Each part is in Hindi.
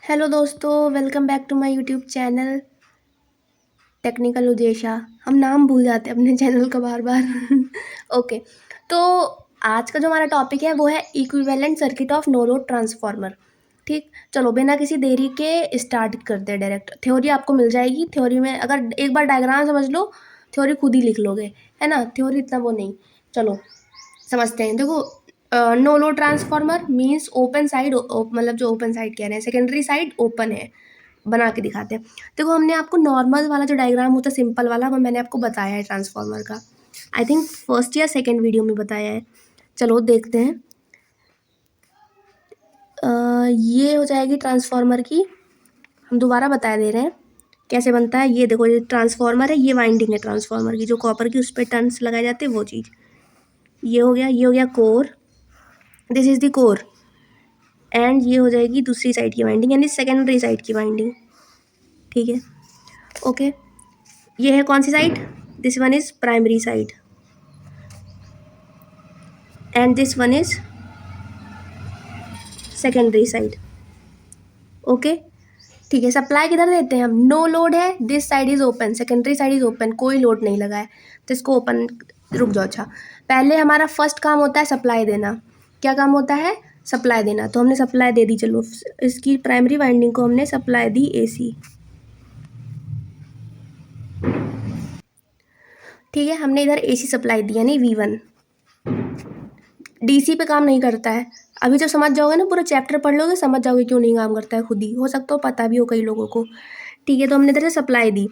हेलो दोस्तों, welcome back to my YouTube channel technical Ujesha. हम नाम भूल जाते हैं अपने चैनल का बार बार। ओके, तो आज का जो हमारा टॉपिक है वो है equivalent circuit of no load transformer. ठीक, चलो बिना किसी देरी के स्टार्ट करते हैं डायरेक्ट। थ्योरी आपको मिल जाएगी। थ्योरी में अगर एक बार डायग्राम समझ लो, थ्योरी खुद ही लिख लोगे, है ना। थ्योरी इतना वो नहीं। चलो समझते हैं। देखो, no load transformer means open side, मतलब जो ओपन साइड कह रहे हैं, सेकेंडरी साइड ओपन है। बना के दिखाते हैं। देखो, हमने आपको नॉर्मल वाला जो डायग्राम होता है, सिंपल वाला, वो मैंने आपको बताया है ट्रांसफार्मर का। आई थिंक फर्स्ट या सेकेंड वीडियो में बताया है। चलो देखते हैं। ये हो जाएगी ट्रांसफार्मर की। हम दोबारा बता दे रहे हैं कैसे बनता है। ये देखो, ये ट्रांसफार्मर है, ये वाइंडिंग है ट्रांसफार्मर की, जो कॉपर की उस पर टर्न्स लगाए जाते हैं वो चीज़। ये हो गया core. This is the core. And ये हो जाएगी दूसरी साइड की वाइंडिंग, यानी सेकेंडरी साइड की वाइंडिंग। ठीक है, ओके। ये है कौन सी side? This one is primary side and this one is secondary side. Okay, ठीक है। सप्लाई किधर देते हैं हम? नो लोड है, this side is open, secondary side is open, कोई लोड नहीं लगा है तो इसको ओपन। रुक जाओ, अच्छा पहले हमारा फर्स्ट काम होता है सप्लाई देना। क्या काम होता है? सप्लाई देना। तो हमने सप्लाई दे दी। चलो, इसकी प्राइमरी वाइंडिंग को हमने सप्लाई दी AC। ठीक है, हमने इधर AC सप्लाई दी, यानी V1। DC पे काम नहीं करता है। अभी जब समझ जाओगे ना, पूरा चैप्टर पढ़ लोगे, समझ जाओगे क्यों नहीं काम करता है। खुद ही हो सकता हो पता भी हो कई लोगों को। ठीक है, तो हमने इधर से सप्लाई दी।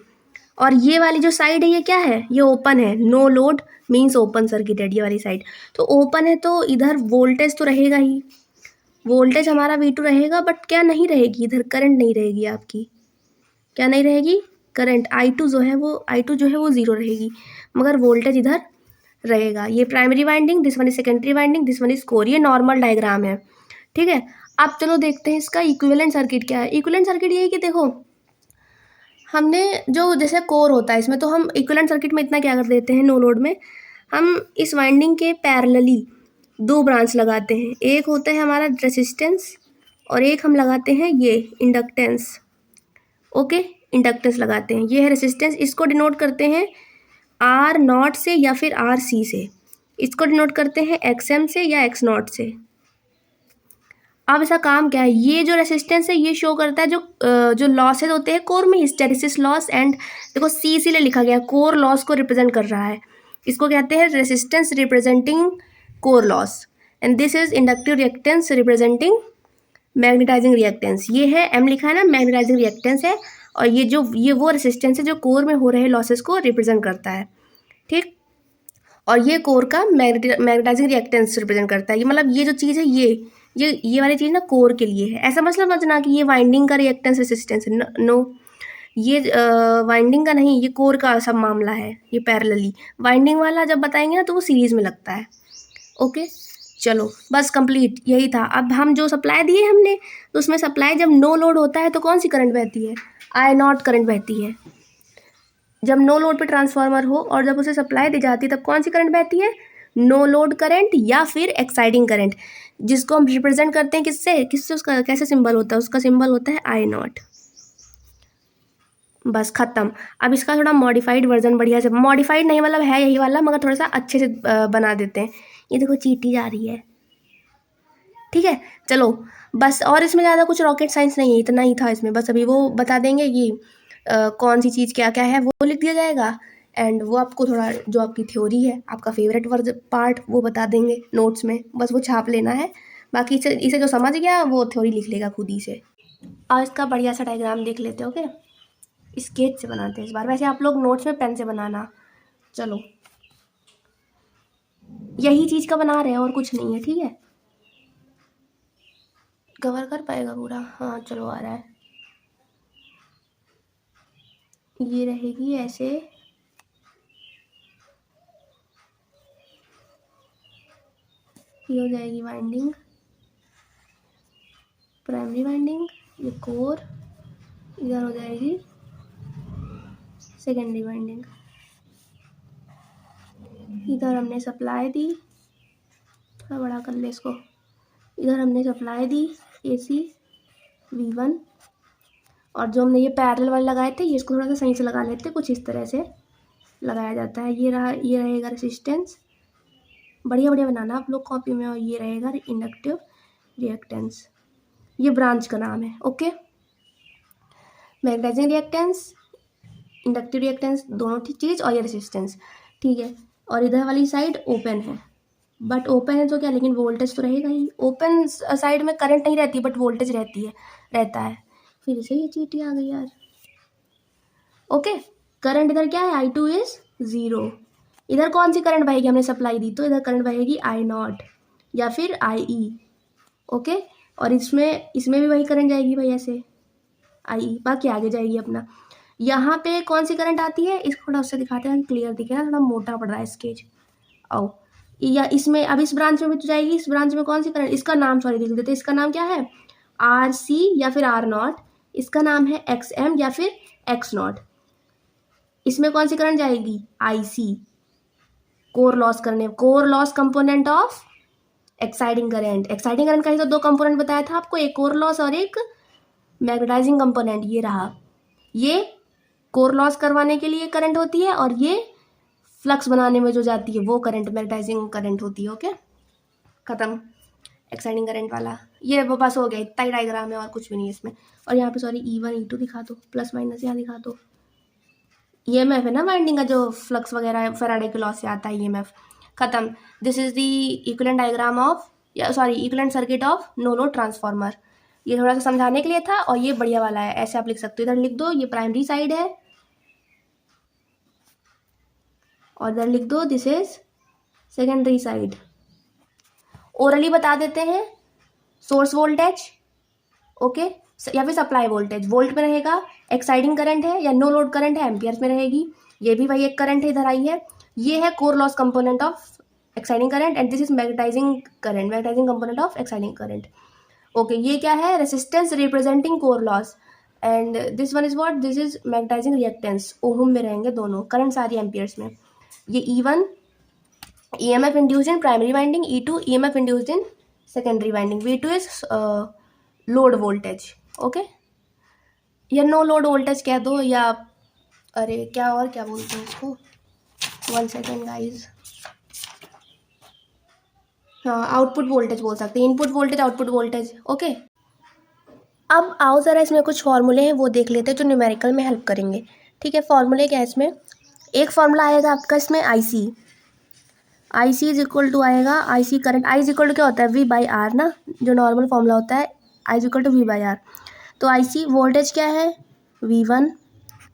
और ये वाली जो साइड है, ये क्या है? ये ओपन है। No load means open circuited, ये वाली साइड। तो ओपन है तो इधर वोल्टेज तो रहेगा ही। वोल्टेज हमारा V2 रहेगा, बट क्या नहीं रहेगी इधर? करंट नहीं रहेगी आपकी। क्या नहीं रहेगी? करंट। I2 जो है वो 0 रहेगी, मगर वोल्टेज इधर रहेगा। ये primary winding, this one is secondary winding, this one is core. ये नॉर्मल डायग्राम है। ठीक है, अब चलो देखते हैं इसका इक्विवेलेंट सर्किट क्या है। इक्विवेलेंट सर्किट ये है कि देखो, हमने जो जैसे कोर होता है इसमें, तो हम इक्विवेलेंट सर्किट में इतना क्या कर देते हैं, नो लोड में हम इस वाइंडिंग के पैरेलली दो ब्रांच लगाते हैं। एक होता है हमारा रेसिस्टेंस और एक हम लगाते हैं ये इंडक्टेंस। ओके, इंडक्टेंस लगाते हैं। ये है रेसिस्टेंस, इसको डिनोट करते हैं R0 से या फिर RC से। इसको डिनोट करते हैं XM से या X0 से। अब इसका काम क्या है? ये जो रेसिस्टेंस है ये शो करता है जो लॉसेज होते हैं कोर में, हिस्टेरिसिस लॉस। एंड देखो, C इसीलिए लिखा गया, कोर लॉस को रिप्रेजेंट कर रहा है। इसको कहते हैं resistance representing core loss. And this is inductive reactance representing magnetising reactance. ये है M लिखा है ना, मैग्नेटाइजिंग रिएक्टेंस है। और ये वो रेसिस्टेंस है जो कोर में हो रहे लॉसेस को रिप्रेजेंट करता है। ठीक, और ये कोर का मैग्नेटाइजिंग रिएक्टेंस रिप्रेजेंट करता है। ये मतलब ये जो चीज़ है, ये वाली चीज़ ना कोर के लिए है। ऐसा मतलब समझना कि ये वाइंडिंग का रिएक्टेंस रेसिस्टेंस है। नो, ये वाइंडिंग का नहीं, ये कोर का सब मामला है। ये पैरेलली वाइंडिंग वाला जब बताएंगे ना, तो वो सीरीज में लगता है। ओके, चलो बस कंप्लीट यही था। अब हम जो सप्लाई दिए हमने, तो उसमें सप्लाई जब नो लोड होता है तो कौन सी करंट बहती है? I0 करंट बहती है। जब नो लोड पे ट्रांसफार्मर हो और जब उसे सप्लाई दी जाती है, तब कौन सी करंट बहती है? नो लोड करंट या फिर एक्साइटिंग करंट, जिसको हम रिप्रेजेंट करते हैं किससे किससे? उसका कैसे सिंबल होता है? उसका सिंबल होता है I0। बस खत्म। अब इसका थोड़ा मॉडिफाइड वर्जन, बढ़िया से मॉडिफाइड नहीं, मतलब है यही वाला, मगर थोड़ा सा अच्छे से बना देते हैं। ये देखो, चींटी जा रही है। ठीक है, चलो बस। और इसमें ज़्यादा कुछ रॉकेट साइंस नहीं है, इतना ही था इसमें। बस अभी वो बता देंगे कि कौन सी चीज़ क्या क्या है, वो लिख दिया जाएगा। एंड वो आपको थोड़ा, जो आपकी थ्योरी है, आपका फेवरेट वर्ज पार्ट, वो बता देंगे नोट्स में। बस वो छाप लेना है। बाकी इसे जो समझ गया वो थ्योरी लिख लेगा खुद ही से। और इसका बढ़िया सा डायग्राम देख लेते हो। ओके, स्केच से बनाते हैं इस बार। वैसे आप लोग नोट्स में पेन से बनाना। चलो, यही चीज़ का बना रहे हैं और कुछ नहीं है। ठीक है, कवर कर पाएगा पूरा? हाँ चलो, आ रहा है। ये रहेगी ऐसे। ये हो जाएगी वाइंडिंग, प्राइमरी वाइंडिंग। ये कोर, इधर हो जाएगी सेकेंडरी वाइंडिंग। इधर हमने सप्लाई दी, थोड़ा बड़ा कर ले इसको। इधर हमने सप्लाई दी AC V1 और जो हमने ये पैरेलल वाले लगाए थे, ये इसको थोड़ा सा सही से लगा लेते, कुछ इस तरह से लगाया जाता है। ये रहा, ये रहेगा रेसिस्टेंस, बढ़िया बढ़िया बनाना आप लोग कॉपी में। और ये रहेगा इंडक्टिव रिएक्टेंस, ये ब्रांच का नाम है। Okay, magnetising reactance, inductive reactance, दोनों चीज़, और ये रेसिस्टेंस, ठीक है। और इधर वाली साइड ओपन है, बट ओपन है तो क्या, लेकिन वोल्टेज तो रहेगा ही। ओपन साइड में करंट नहीं रहती, बट वोल्टेज रहता है। फिर से ये चीटी आ गई यार। ओके, करंट इधर क्या है, I2 इज 0। इधर कौन सी करंट बहेगी, हमने सप्लाई दी तो इधर करंट बहेगी I0 या फिर IE। ओके, और इसमें भी वही करंट जाएगी भाई, ऐसे IE, बाकी आगे जाएगी अपना। यहाँ पे कौन सी करंट आती है, इसको थोड़ा उससे दिखाते हैं, क्लियर दिखे ना, थोड़ा मोटा पड़ रहा है स्केच। आओ, या इसमें अब इस ब्रांच में भी तो जाएगी। इस ब्रांच में कौन सी करंट, इसका नाम सॉरी लिख देते, इसका नाम क्या है, RC या फिर R0, इसका नाम है XM या फिर X0। इसमें कौन सी करंट जाएगी, IC, core loss component of exciting current. Exciting current का ही तो दो कंपोनेंट बताया था आपको, एक कोर लॉस और एक मैग्नेटाइजिंग कंपोनेंट। ये रहा, ये कोर लॉस करवाने के लिए करंट होती है, और ये फ्लक्स बनाने में जो जाती है वो करंट मैग्नेटाइजिंग करंट होती है। ओके, खत्म एक्साइटिंग करंट वाला। ये बस हो गया, इतना ही डायग्राम है और कुछ भी नहीं है इसमें। और यहाँ पे सॉरी E1 E2 दिखा दो, प्लस माइनस यहाँ दिखा दो। EMF है ना वाइंडिंग का, जो फ्लक्स वगैरह फैराडे के लॉ से आता है, EMF। खत्म। This is the equivalent diagram of, या sorry equivalent circuit of no load transformer. ये थोड़ा सा समझाने के लिए था, और ये बढ़िया वाला है, ऐसे आप लिख सकते हो। इधर लिख दो ये प्राइमरी साइड है, और इधर लिख दो this is secondary side. Orally बता देते हैं, सोर्स वोल्टेज, ओके, या फिर सप्लाई वोल्टेज, वोल्ट में रहेगा। एक्साइटिंग करंट है या नो लोड करंट है, एम्पियर्स में रहेगी। ये भी वही एक करंट है, इधर आई है। ये है core loss component of exciting current, and this is magnetising current, magnetising component of exciting current. Okay, ये क्या है, resistance representing core loss, and this one is what, this is magnetising reactance. Ohm में रहेंगे दोनों, करंट सारी एम्पियर्स में। ये E1 EMF induced in primary winding, E2 EMF induced in secondary winding, V2 is load voltage. Okay, या नो लोड वोल्टेज कह दो, या अरे क्या और क्या बोलते हैं इसको, 1 सेकेंड गाइज, हाँ आउटपुट वोल्टेज बोल सकते हैं, input voltage output voltage. Okay, अब आओ ज़रा इसमें कुछ फॉर्मूले हैं वो देख लेते हैं जो न्यूमेरिकल में हेल्प करेंगे। ठीक है, फॉर्मूले क्या है इसमें, एक फॉर्मूला आएगा आपका इसमें I C is equal to आएगा, IC current, I is equal to क्या होता है, V/R ना, जो नॉर्मल फॉर्मूला होता है, I is equal to V/R। तो IC वोल्टेज क्या है, V1,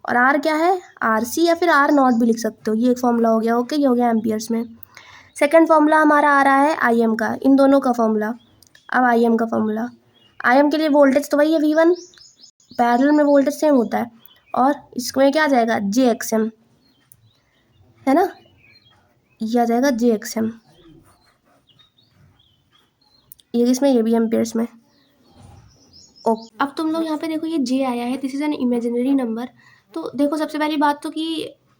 और R क्या है, RC या फिर R0 भी लिख सकते हो। ये एक फॉर्मूला हो गया। ओके, ये हो गया एम्पियर्स में। सेकंड फॉर्मूला हमारा आ रहा है IM का, इन दोनों का फॉर्मूला। अब IM का फॉर्मूला, IM के लिए वोल्टेज तो वही है V1, पैरेलल में वोल्टेज सेम होता है, और इसमें क्या आ जाएगा, JXM, है ना, ये आ जाएगा JXM। ये इसमें, ये भी एम्पियर्स में। ओके, अब तुम लोग यहाँ पे देखो, ये J आया है, this is an imaginary number. तो देखो सबसे पहली बात तो कि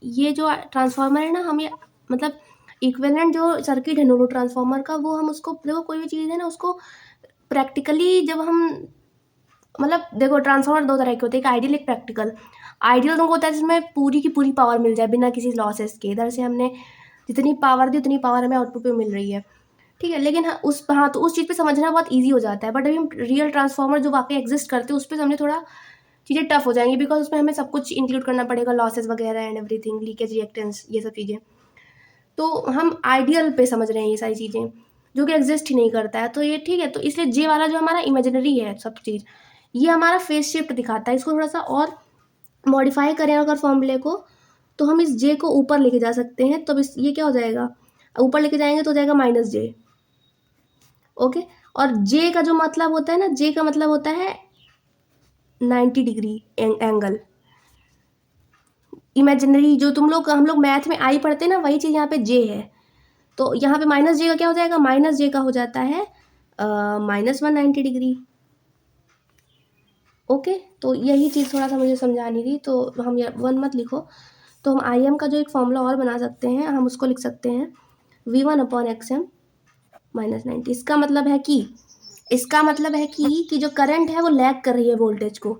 ये जो ट्रांसफार्मर है ना, हम ये मतलब इक्विवेलेंट जो सर्किट है नो लोड ट्रांसफार्मर का, वो हम उसको देखो, कोई भी चीज़ है ना उसको प्रैक्टिकली जब हम मतलब देखो, ट्रांसफार्मर दो तरह के होते हैं, एक आइडियल एक प्रैक्टिकल। आइडियल तुमको होता है जिसमें पूरी की पूरी पावर मिल जाए बिना किसी लॉसेस के, इधर से हमने जितनी पावर दी उतनी पावर हमें आउटपुट पे मिल रही है, ठीक है। लेकिन हाँ तो उस चीज़ पे समझना बहुत इजी हो जाता है, बट अभी हम रियल ट्रांसफार्मर जो वाकई एग्जिस्ट करते हैं उस पर हमने थोड़ा चीज़ें टफ हो जाएंगी, बिकॉज उसमें हमें सब कुछ इंक्लूड करना पड़ेगा, लॉसेस वगैरह एंड एवरीथिंग, लीकेज रिएक्टेंस, ये सब चीज़ें। तो हम आइडियल पे समझ रहे हैं ये सारी चीज़ें, जो कि एग्जिस्ट ही नहीं करता है, तो ये ठीक है। तो इसलिए जे वाला जो हमारा इमेजिनरी है सब चीज़, ये हमारा फेस शिफ्ट दिखाता है। इसको थोड़ा सा और मॉडिफाई करें अगर फॉर्मूले को, तो हम इस जे को ऊपर लेके जा सकते हैं। तो इस ये क्या हो जाएगा, ऊपर लेके जाएंगे तो हो जाएगा -J। ओके, और जे का जो मतलब होता है ना, जे का मतलब होता है 90 डिग्री एंगल। इमेजिनरी जो हम लोग मैथ में आई पढ़ते हैं ना, वही चीज़ यहाँ पे जे है। तो यहाँ पे -J का क्या हो जाएगा, -J का हो जाता है -190 डिग्री। ओके, तो यही चीज़ थोड़ा सा मुझे समझानी थी, तो हम 1 मत लिखो। तो हम IM का जो एक फॉर्मूला और बना सकते हैं, हम उसको लिख सकते हैं V1/XM -90। इसका मतलब है कि जो करंट है वो लैग कर रही है वोल्टेज को,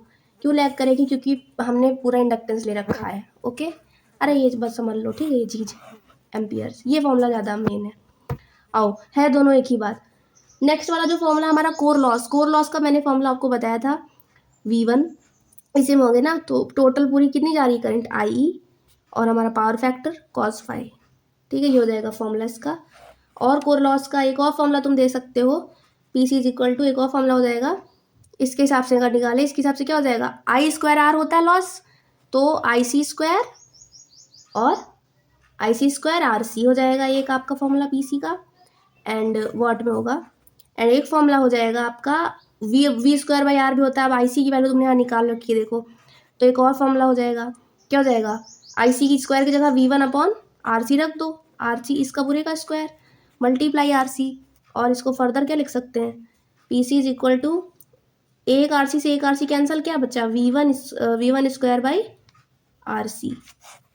क्यों लैग करेगी? क्योंकि हमने पूरा इंडक्टेंस ले रखा है। ओके, अरे ये बस समझ लो, ठीक है, ये चीज़ एम्पियर्स, ये फॉर्मूला ज़्यादा मेन है। आओ, है दोनों एक ही बात। नेक्स्ट वाला जो फॉर्मूला हमारा कोर लॉस का मैंने फॉर्मूला आपको बताया था V1, इसी में हो गए ना, तो टोटल पूरी कितनी जा रही करंट IE और हमारा पावर फैक्टर cos फाई, ठीक है, ये हो जाएगा फॉर्मूला इसका। और कोर लॉस का एक और फॉर्मूला तुम दे सकते हो, PC इज इक्वल टू, एक और फॉर्मूला हो जाएगा इसके हिसाब से, अगर निकाले इसके हिसाब से क्या हो जाएगा, I²R होता है लॉस, तो IC² और IC² RC हो जाएगा एक आपका फॉर्मूला PC का, एंड वॉट में होगा। एंड एक फॉर्मूला हो जाएगा आपका V²/R भी होता है। अब IC की वैल्यू तुमने यहाँ निकाल रखी है देखो, तो एक और फॉर्मूला हो जाएगा, क्या हो जाएगा, IC की स्क्वायर की जगह V1/RC रख दो, RC इसका पूरे का स्क्वायर मल्टीप्लाई RC, और इसको फर्दर क्या लिख सकते हैं, PC इज इक्वल टू, एक RC से एक RC कैंसिल, क्या बचा, V1²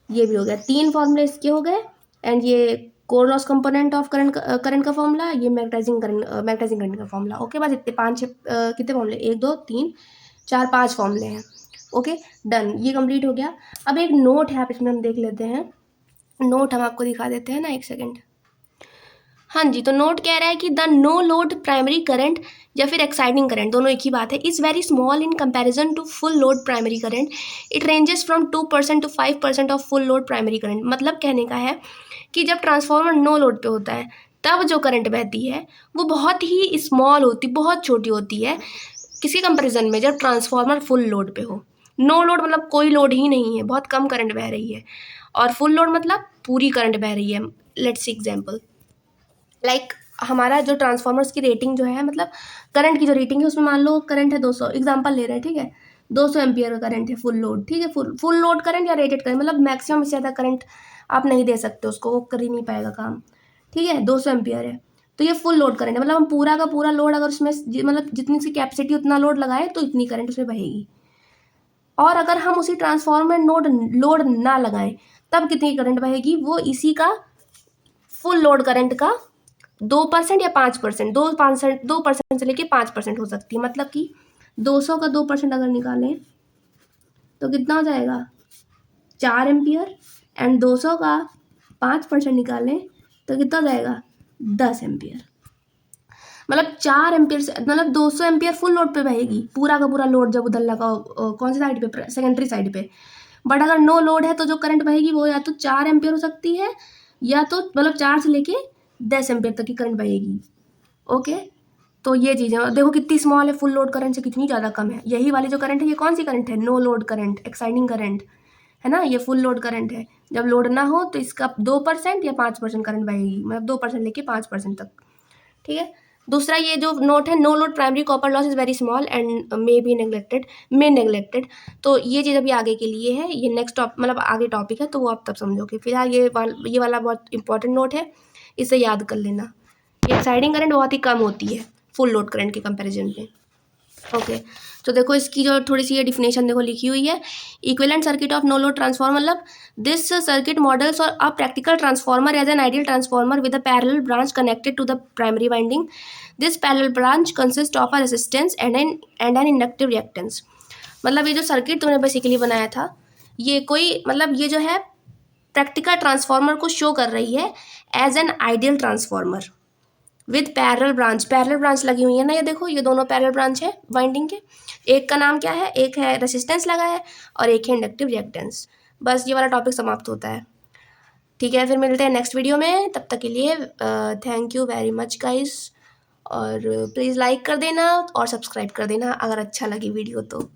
ये भी हो गया। 3 फॉर्मूले इसके हो गए, एंड ये core loss component of current का फॉर्मूला, ये मैग्नेटाइजिंग करंट का फॉर्मूला। ओके, बस इतने 5 कितने फॉर्मूले, 1 2 3 4 5 फॉर्मूले हैं। ओके, डन, ये कंप्लीट हो गया। अब एक नोट है, आप इसमें हम देख लेते हैं, नोट हम आपको दिखा देते हैं ना, एक सेकेंड। हाँ जी, तो नोट कह रहा है कि the no load primary current या फिर एक्साइटिंग करंट, दोनों एक ही बात है, is very small in comparison to full load primary current. It ranges from 2% to 5% of full load primary current. मतलब कहने का है कि जब ट्रांसफार्मर नो लोड पे होता है तब जो करंट बहती है वो बहुत ही स्मॉल होती, बहुत छोटी होती है किसी कंपैरिजन में, जब ट्रांसफार्मर फुल लोड पे हो। नो लोड मतलब कोई लोड ही नहीं है, बहुत कम करंट बह रही है, और फुल लोड मतलब पूरी करंट बह रही है। लेट्स सी एग्जाम्पल, लाइक हमारा जो ट्रांसफार्मर्स की रेटिंग जो है, मतलब करंट की जो रेटिंग है, उसमें मान लो करंट है 200, एग्जांपल ले रहे हैं, ठीक है, 200 एम्पियर का करंट है फुल लोड, ठीक है, फुल लोड करंट या रेटेड करंट, मतलब मैक्सिमम से ज़्यादा करंट आप नहीं दे सकते उसको, वो कर ही नहीं पाएगा काम, ठीक है, 200 एम्पियर है, तो ये फुल लोड करंट है, मतलब हम पूरा का पूरा लोड अगर उसमें मतलब जितनी सी कैपेसिटी उतना लोड लगाए तो इतनी करंट उसमें बहेगी। और अगर हम उसी ट्रांसफार्मर में लोड ना लगाएं तब कितनी करंट बहेगी, वो इसी का फुल लोड करंट का 2% या 5%, 2% से लेके 5% हो सकती है। मतलब कि 200 का 2% अगर निकालें तो कितना हो जाएगा, 4 एम्पियर, एंड 200 का 5% निकालें तो कितना हो जाएगा, 10 एम्पियर। मतलब 4 एम्पियर से, मतलब 200 एम्पियर फुल लोड पे बहेगी, पूरा का पूरा लोड जब उधर लगाओ, कौन सी साइड पे, सेकेंडरी साइड पे। बट अगर नो लोड है तो जो करंट बहेगी वो या तो 4 एम्पियर हो सकती है, या तो मतलब 4 से लेके 10 एम्पियर तक की करंट बहेगी। ओके, तो ये चीज़ें देखो कितनी स्मॉल है, फुल लोड करंट से कितनी ज़्यादा कम है। यही वाली जो करंट है, ये कौन सी करंट है, no load current, exciting current है ना, ये फुल लोड करंट है। जब लोड ना हो तो इसका 2% या 5% करंट बहेगी, मतलब 2% लेके 5% तक, ठीक है। दूसरा ये जो नोट है, no load primary copper loss is very small and may neglected. तो ये चीज़ अभी आगे के लिए है, ये नेक्स्ट मतलब आगे टॉपिक है, तो वो आप तब समझोगे। फिलहाल ये वाला बहुत इंपॉर्टेंट नोट है, इसे याद कर लेना। ये एक्साइटिंग करंट बहुत ही कम होती है फुल लोड करंट के कंपैरिजन में। ओके, तो देखो इसकी जो थोड़ी सी ये डिफिनेशन देखो लिखी हुई है, equivalent circuit of no load transformer, मतलब दिस सर्किट मॉडल्स और a practical transformer as an ideal transformer with a parallel branch connected to the primary winding. This parallel branch consist of a resistance and an inductive reactance. मतलब ये जो सर्किट तुमने बेसिकली बनाया था, ये कोई मतलब ये जो है प्रैक्टिकल ट्रांसफार्मर को शो कर रही है as an ideal transformer with parallel branch लगी हुई है ना, ये देखो, ये दोनों पैरेलल ब्रांच है वाइंडिंग के। एक का नाम क्या है, एक है रेसिस्टेंस लगा है और एक है इंडक्टिव रिएक्टेंस। बस ये वाला टॉपिक समाप्त होता है, ठीक है। फिर मिलते हैं नेक्स्ट वीडियो में, तब तक के लिए thank you very much guys, और प्लीज़ लाइक कर देना और सब्सक्राइब कर देना अगर अच्छा लगी वीडियो तो।